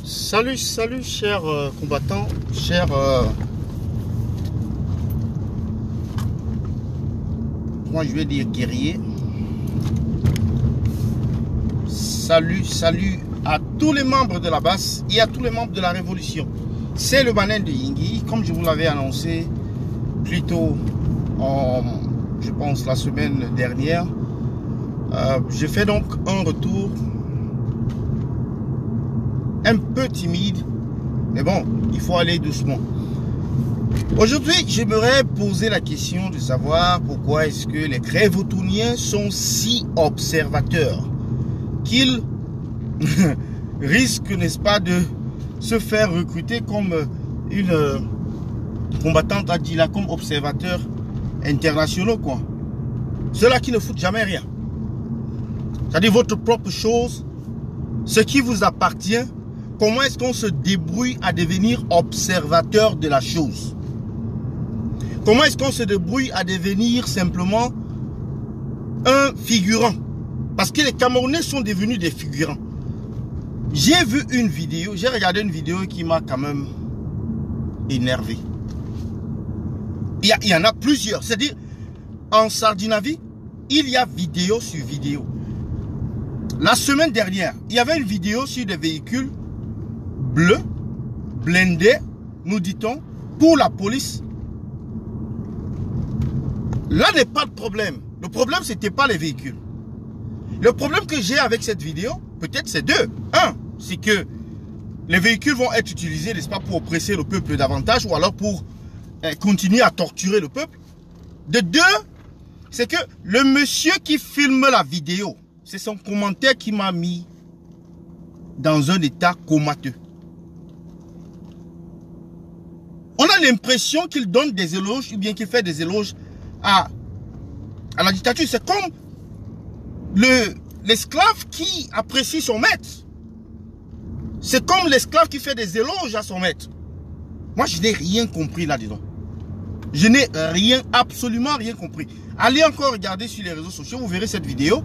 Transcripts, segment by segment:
Salut, chers combattants, chers moi je vais dire guerriers. Salut à tous les membres de la base et à tous les membres de la révolution. C'est le Banen de Yingui, comme je vous l'avais annoncé plus tôt, je pense la semaine dernière. Je fais donc un retour un peu timide, mais bon, il faut aller doucement. Aujourd'hui, j'aimerais poser la question de savoir pourquoi est-ce que les Crévotouniens sont si observateurs qu'ils risquent, n'est-ce pas, de se faire recruter comme une combattante Adila, comme observateurs internationaux, quoi. Ceux-là qui ne foutent jamais rien. C'est-à-dire votre propre chose, ce qui vous appartient. Comment est-ce qu'on se débrouille à devenir observateur de la chose? Comment est-ce qu'on se débrouille à devenir simplement un figurant? Parce que les Camerounais sont devenus des figurants. J'ai vu une vidéo, j'ai regardé une vidéo qui m'a quand même énervé. Il y en a plusieurs. C'est-à-dire, en Sardinavie, il y a vidéo sur vidéo. La semaine dernière, il y avait une vidéo sur des véhicules bleus, blindés, nous dit-on, pour la police. Là n'est pas de problème. Le problème, c'était pas les véhicules. Le problème que j'ai avec cette vidéo, peut-être c'est deux. Un, c'est que les véhicules vont être utilisés, n'est-ce pas, pour oppresser le peuple davantage, ou alors pour continuer à torturer le peuple. De deux, c'est que le monsieur qui filme la vidéo, c'est son commentaire qui m'a mis dans un état comateux. On a l'impression qu'il donne des éloges, ou bien qu'il fait des éloges à la dictature. C'est comme l'esclave qui apprécie son maître. C'est comme l'esclave qui fait des éloges à son maître. Moi, je n'ai rien compris là-dedans. Je n'ai rien, absolument rien compris. Allez encore regarder sur les réseaux sociaux, vous verrez cette vidéo.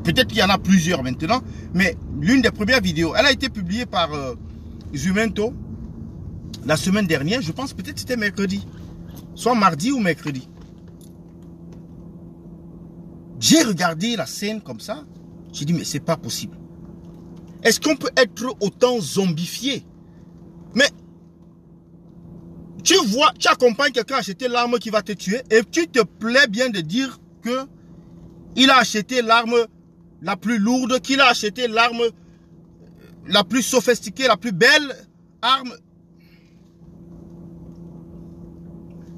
Peut-être qu'il y en a plusieurs maintenant, mais l'une des premières vidéos, elle a été publiée par Zumento la semaine dernière, je pense peut-être c'était mercredi, soit mardi ou mercredi. J'ai regardé la scène comme ça, j'ai dit mais c'est pas possible. Est-ce qu'on peut être autant zombifié? Mais tu vois, tu accompagnes quelqu'un à acheter l'arme qui va te tuer et tu te plais bien de dire que il a acheté l'arme la plus lourde, qu'il a acheté l'arme la plus sophistiquée, la plus belle arme.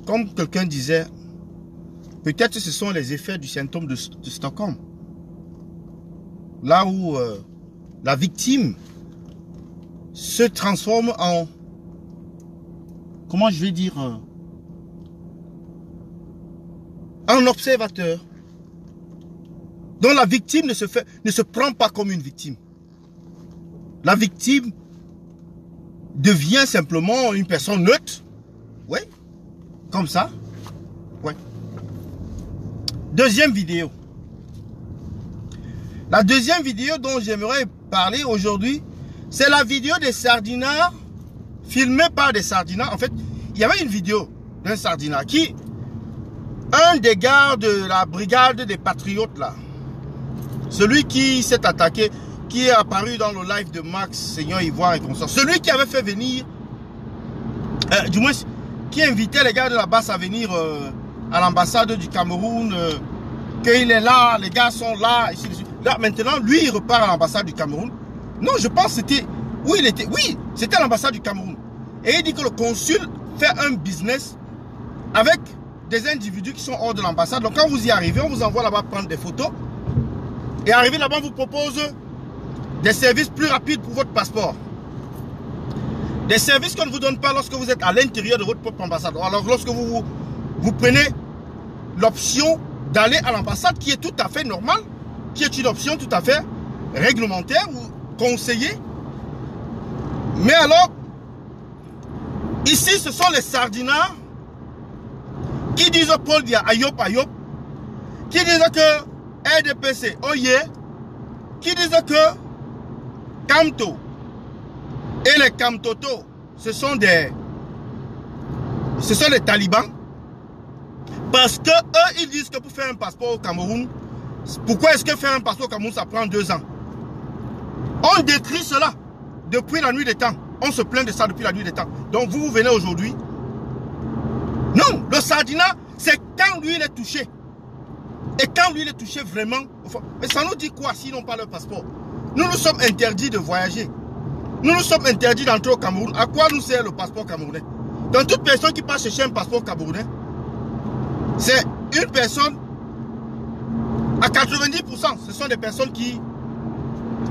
Comme quelqu'un disait, peut-être ce sont les effets du symptôme de Stockholm. Là où la victime se transforme en, comment je vais dire, en observateur. Donc la victime ne se prend pas comme une victime. La victime devient simplement une personne neutre. Oui, comme ça. Oui. Deuxième vidéo. La deuxième vidéo dont j'aimerais parler aujourd'hui, c'est la vidéo des sardinards filmés par des sardinards. En fait, il y avait une vidéo d'un sardinard qui, un des gars de la brigade des patriotes là, celui qui s'est attaqué, qui est apparu dans le live de Max, Seigneur Ivoire et consort. Celui qui avait fait venir, du moins, qui invitait les gars de la base à venir à l'ambassade du Cameroun, qu'il est là, les gars sont là, ici, ici. Là, maintenant, lui, il repart à l'ambassade du Cameroun. Non, je pense que c'était, où il était, oui, c'était l'ambassade du Cameroun. Et il dit que le consul fait un business avec des individus qui sont hors de l'ambassade. Donc, quand vous y arrivez, on vous envoie là-bas prendre des photos. Et arrivé là-bas, on vous propose des services plus rapides pour votre passeport. Des services qu'on ne vous donne pas lorsque vous êtes à l'intérieur de votre propre ambassade. Alors lorsque vous prenez l'option d'aller à l'ambassade, qui est tout à fait normale, qui est une option tout à fait réglementaire ou conseillée. Mais alors, ici, ce sont les sardinards qui disent au Paul Biya, Ayop, Ayop, qui disent que RDPC, Oye, qui disent que Kamto, Et les Kamtoto, ce sont des talibans. Parce que eux, ils disent que pour faire un passeport au Cameroun, pourquoi est-ce que faire un passeport au Cameroun, ça prend 2 ans? On décrit cela depuis la nuit des temps. On se plaint de ça depuis la nuit des temps. Donc vous venez aujourd'hui. Non, le Sardinat, c'est quand lui il est touché. Et quand lui il est touché vraiment. Mais ça nous dit quoi s'ils n'ont pas leur passeport? Nous sommes interdits de voyager. Nous sommes interdits d'entrer au Cameroun. À quoi nous sert le passeport camerounais? Donc toute personne qui passe chercher un passeport camerounais, c'est une personne, à 90%, ce sont des personnes qui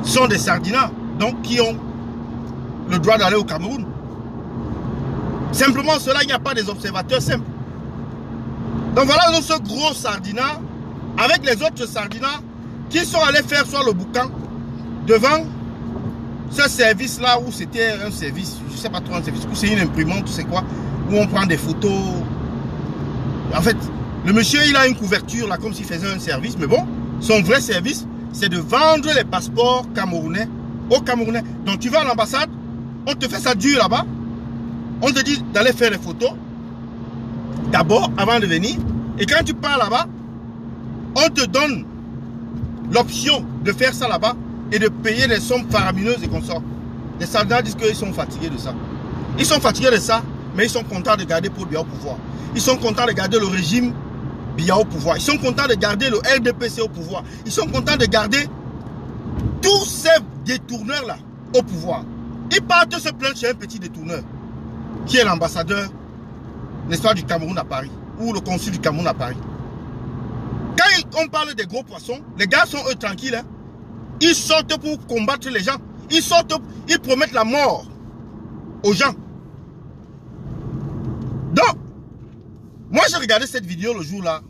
sont des Sardinats, donc qui ont le droit d'aller au Cameroun. Simplement cela, il n'y a pas des observateurs simples. Donc voilà ce gros Sardinat, avec les autres Sardinats, qui sont allés faire soit le boucan devant ce service-là, où c'était un service, je ne sais pas trop un service, où c'est une imprimante, c'est quoi, où on prend des photos. En fait, le monsieur, il a une couverture là, comme s'il faisait un service, mais bon, son vrai service, c'est de vendre les passeports camerounais aux Camerounais. Donc tu vas à l'ambassade, on te fait ça dur là-bas, on te dit d'aller faire les photos, d'abord, avant de venir, et quand tu pars là-bas, on te donne l'option de faire ça là-bas et de payer des sommes faramineuses et consorts. Les Sardinats disent qu'ils sont fatigués de ça. Ils sont fatigués de ça, mais ils sont contents de garder Paul Biya au pouvoir. Ils sont contents de garder le régime Biya au pouvoir. Ils sont contents de garder le RDPC au pouvoir. Ils sont contents de garder tous ces détourneurs-là au pouvoir. Ils partent se plaindre chez un petit détourneur, qui est l'ambassadeur, n'est-ce pas, du Cameroun à Paris, ou le consul du Cameroun à Paris. Quand on parle des gros poissons, les gars sont eux tranquilles. Hein? Ils sortent pour combattre les gens. Ils sortent, ils promettent la mort aux gens. Donc, moi j'ai regardé cette vidéo le jour-là.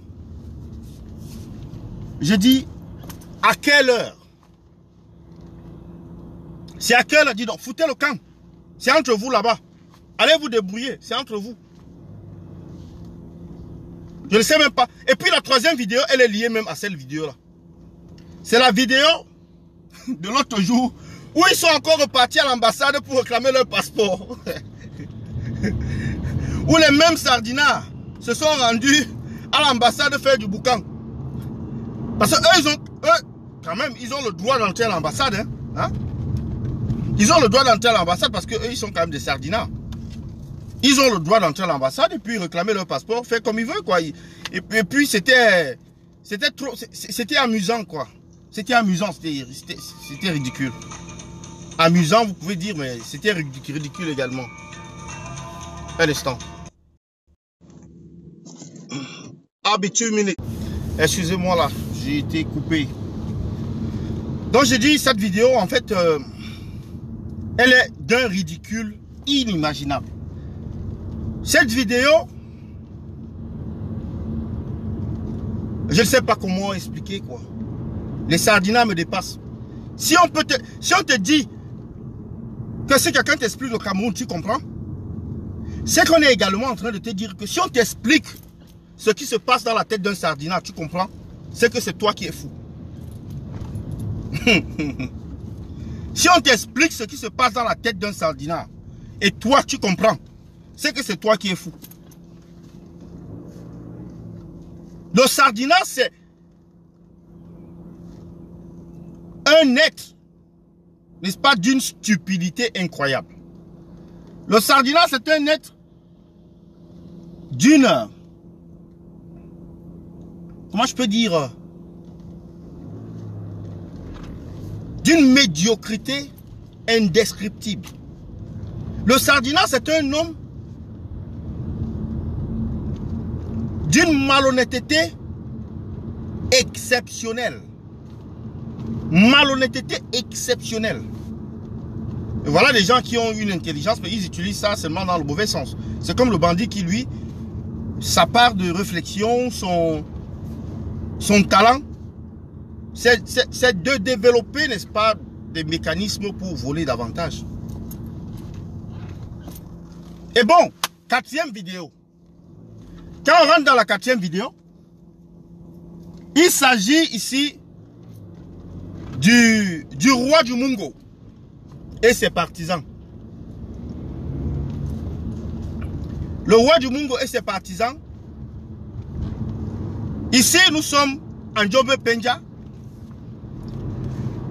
Je dis, à quelle heure? C'est à quelle heure? Dis donc, foutez le camp. C'est entre vous là-bas. Allez vous débrouiller, c'est entre vous. Je ne sais même pas. Et puis la troisième vidéo, elle est liée même à cette vidéo-là. C'est la vidéo de l'autre jour où ils sont encore repartis à l'ambassade pour réclamer leur passeport. Où les mêmes Sardinats se sont rendus à l'ambassade faire du boucan. Parce que eux, quand même, ils ont le droit d'entrer à l'ambassade. Hein? Ils ont le droit d'entrer à l'ambassade parce qu'eux, ils sont quand même des Sardinats. Ils ont le droit d'entrer à l'ambassade et puis réclamer leur passeport, faire comme ils veulent, quoi. Et puis c'était amusant, quoi. C'était amusant, c'était ridicule. Amusant, vous pouvez dire, mais c'était ridicule également. Un instant. Habitude minute. Excusez-moi là, j'ai été coupé. Donc j'ai dit, cette vidéo, en fait, elle est d'un ridicule inimaginable. Cette vidéo, je ne sais pas comment expliquer, quoi. Les Sardinats me dépassent. Si on te dit que si quelqu'un t'explique le Cameroun, tu comprends? C'est qu'on est également en train de te dire que si on t'explique ce qui se passe dans la tête d'un Sardinat, tu comprends? C'est que c'est toi qui es fou. Si on t'explique ce qui se passe dans la tête d'un Sardinat, et toi tu comprends, c'est que c'est toi qui es fou. Le Sardinat, c'est un être, n'est-ce pas, d'une stupidité incroyable. Le Sardinat, c'est un être d'une, comment je peux dire, d'une médiocrité indescriptible. Le Sardinat, c'est un homme d'une malhonnêteté exceptionnelle. Malhonnêteté exceptionnelle. Et voilà des gens qui ont une intelligence, mais ils utilisent ça seulement dans le mauvais sens. C'est comme le bandit qui, lui, sa part de réflexion, son talent, c'est de développer, n'est-ce pas, des mécanismes pour voler davantage. Et bon, 4e vidéo. Quand on rentre dans la 4e vidéo, il s'agit ici du roi du Mungo et ses partisans. le roi du Mungo et ses partisans. Ici, nous sommes en Djombe Penja.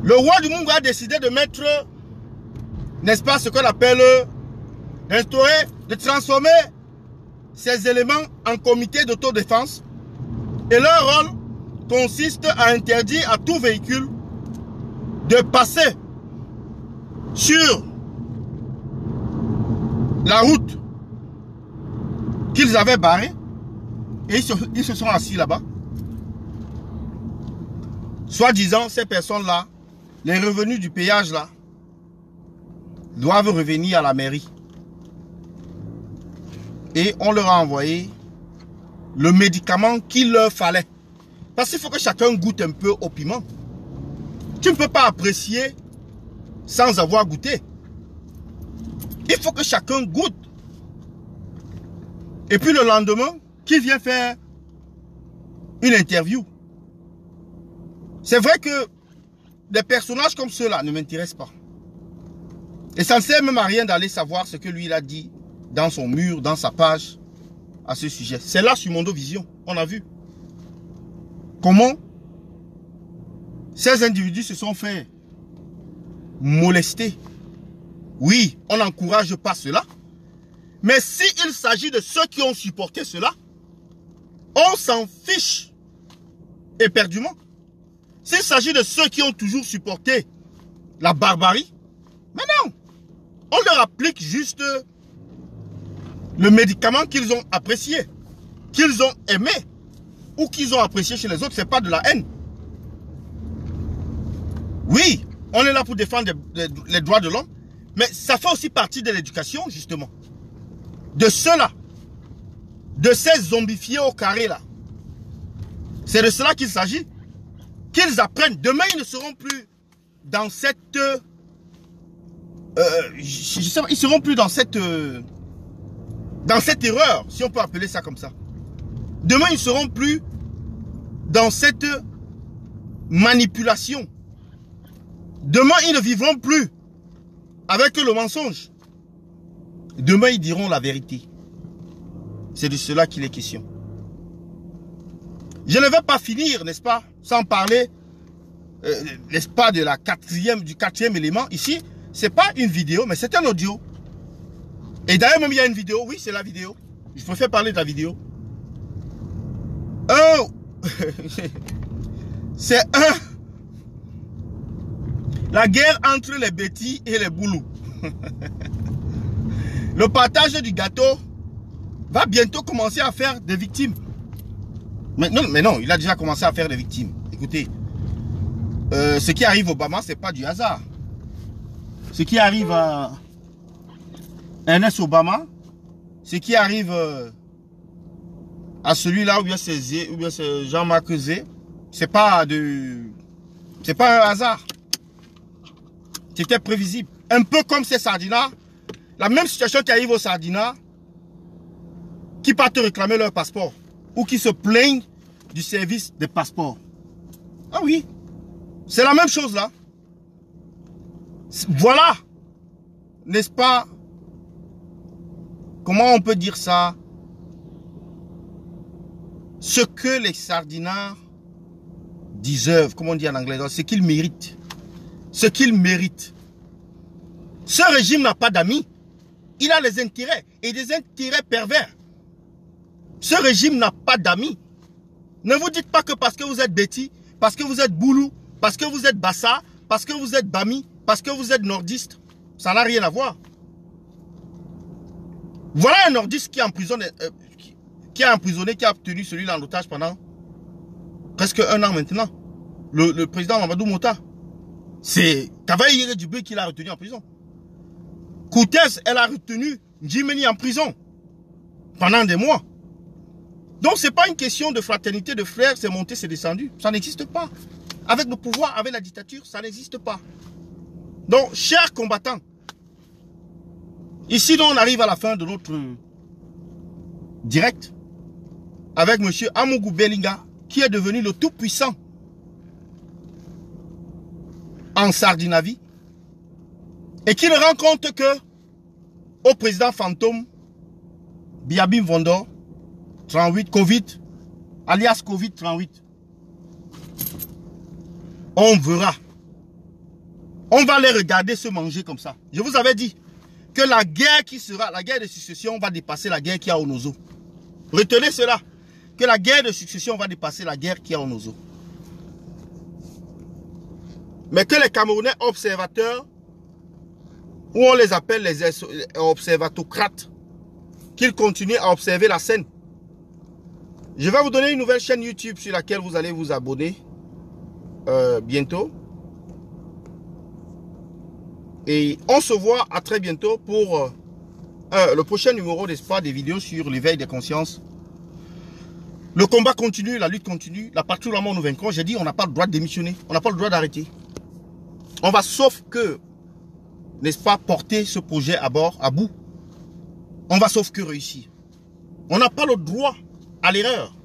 Le roi du Mungo a décidé de mettre, n'est-ce pas, ce qu'on appelle, d'instaurer, de transformer ces éléments en comité d'autodéfense. Et leur rôle consiste à interdire à tout véhicule de passer sur la route qu'ils avaient barrée. Et ils se sont assis là-bas. Soi-disant, ces personnes-là, les revenus du péage là, doivent revenir à la mairie. Et on leur a envoyé le médicament qu'il leur fallait. Parce qu'il faut que chacun goûte un peu au piment. Tu ne peux pas apprécier sans avoir goûté. Il faut que chacun goûte. Et puis le lendemain, qui vient faire une interview. C'est vrai que des personnages comme ceux-là ne m'intéressent pas. Et ça ne sert même à rien d'aller savoir ce que lui il a dit dans son mur, dans sa page à ce sujet. C'est là sur Mondovision, on a vu comment ces individus se sont fait molester. Oui, on n'encourage pas cela. Mais s'il s'agit de ceux qui ont supporté cela, on s'en fiche éperdument. S'il s'agit de ceux qui ont toujours supporté la barbarie, mais non, on leur applique juste le médicament qu'ils ont apprécié, qu'ils ont aimé, ou qu'ils ont apprécié chez les autres. Ce n'est pas de la haine. Oui, on est là pour défendre les droits de l'homme, mais ça fait aussi partie de l'éducation, justement. De ceux-là, de ces zombifiés au carré là. C'est de cela qu'il s'agit. Qu'ils apprennent. Demain, ils ne seront plus dans cette... ils seront plus dans cette erreur, si on peut appeler ça comme ça. Demain, ils ne seront plus dans cette manipulation. Demain, ils ne vivront plus avec le mensonge. Demain, ils diront la vérité. C'est de cela qu'il est question. Je ne vais pas finir, n'est-ce pas, sans parler, n'est-ce pas, du quatrième élément. Ici, ce n'est pas une vidéo, mais c'est un audio. Et d'ailleurs, même il y a une vidéo. Oui, c'est la vidéo. Je préfère parler de la vidéo. C'est la guerre entre les bêtis et les boulous. Le partage du gâteau va bientôt commencer à faire des victimes. Mais non, il a déjà commencé à faire des victimes. Écoutez, ce qui arrive au Obama, ce n'est pas du hasard. Ce qui arrive à Ernest Obama, ce qui arrive à celui-là, ou bien c'est Jean-Marc Zé, c'est pas un hasard. C'était prévisible. Un peu comme ces sardinats, la même situation qui arrive aux sardinats, qui partent réclamer leur passeport, ou qui se plaignent du service des passeports. Ah oui, c'est la même chose là. Voilà, n'est-ce pas, comment on peut dire ça, ce que les sardinards deserve, comme on dit en anglais, ce qu'ils méritent. Ce qu'ils méritent. Ce régime n'a pas d'amis. Il a les intérêts, et des intérêts pervers. Ce régime n'a pas d'amis. Ne vous dites pas que parce que vous êtes Béti, parce que vous êtes Boulou, parce que vous êtes Bassa, parce que vous êtes Bami, parce que vous êtes nordiste. Ça n'a rien à voir. Voilà un nordiste qui a emprisonné, qui a tenu celui-là en otage pendant presque 1 an maintenant. Le président Mamadou Mota. C'est Kavaïre Djibé qui l'a retenu en prison. Koutez, elle a retenu Njimeni en prison pendant des mois. Donc, ce n'est pas une question de fraternité, de frères, c'est monté, c'est descendu. Ça n'existe pas. Avec le pouvoir, avec la dictature, ça n'existe pas. Donc, chers combattants, ici, on arrive à la fin de notre direct avec M. Amougou Belinga, qui est devenu le tout-puissant en Sardinavie et qui ne rend compte que au président fantôme Biabim Vendor, 38, Covid, alias Covid 38. On verra. On va les regarder se manger comme ça. Je vous avais dit que la guerre qui sera, la guerre de succession va dépasser la guerre qu'il y a au Nozo. Retenez cela, que la guerre de succession va dépasser la guerre qu'il y a au Nozo. Mais que les Camerounais observateurs, ou on les appelle les observatocrates, qu'ils continuent à observer la scène. Je vais vous donner une nouvelle chaîne YouTube sur laquelle vous allez vous abonner bientôt. Et on se voit à très bientôt pour le prochain numéro d'Espoir, des vidéos sur l'éveil des consciences. Le combat continue, la lutte continue. La partie où la mort nous vaincrons, j'ai dit on n'a pas le droit de démissionner. On n'a pas le droit d'arrêter. On va sauf que, n'est-ce pas, porter ce projet à bout. On va sauf que réussir. On n'a pas le droit à l'erreur.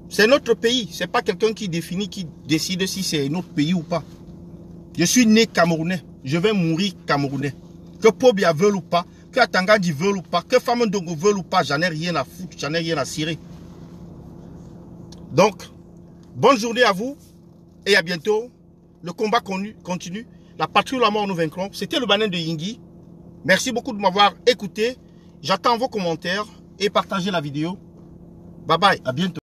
C'est notre pays. Ce n'est pas quelqu'un qui définit, qui décide si c'est notre pays ou pas. Je suis né Camerounais. Je vais mourir Camerounais. Que Pobia veuille ou pas, que Atangadi veuille ou pas, que Famandongo veuille ou pas, j'en ai rien à foutre, j'en ai rien à cirer. Donc, bonne journée à vous et à bientôt. Le combat continue. La patrie ou la mort nous vaincrons. C'était le Banen de Yingui. Merci beaucoup de m'avoir écouté. J'attends vos commentaires et partagez la vidéo. Bye bye, à bientôt.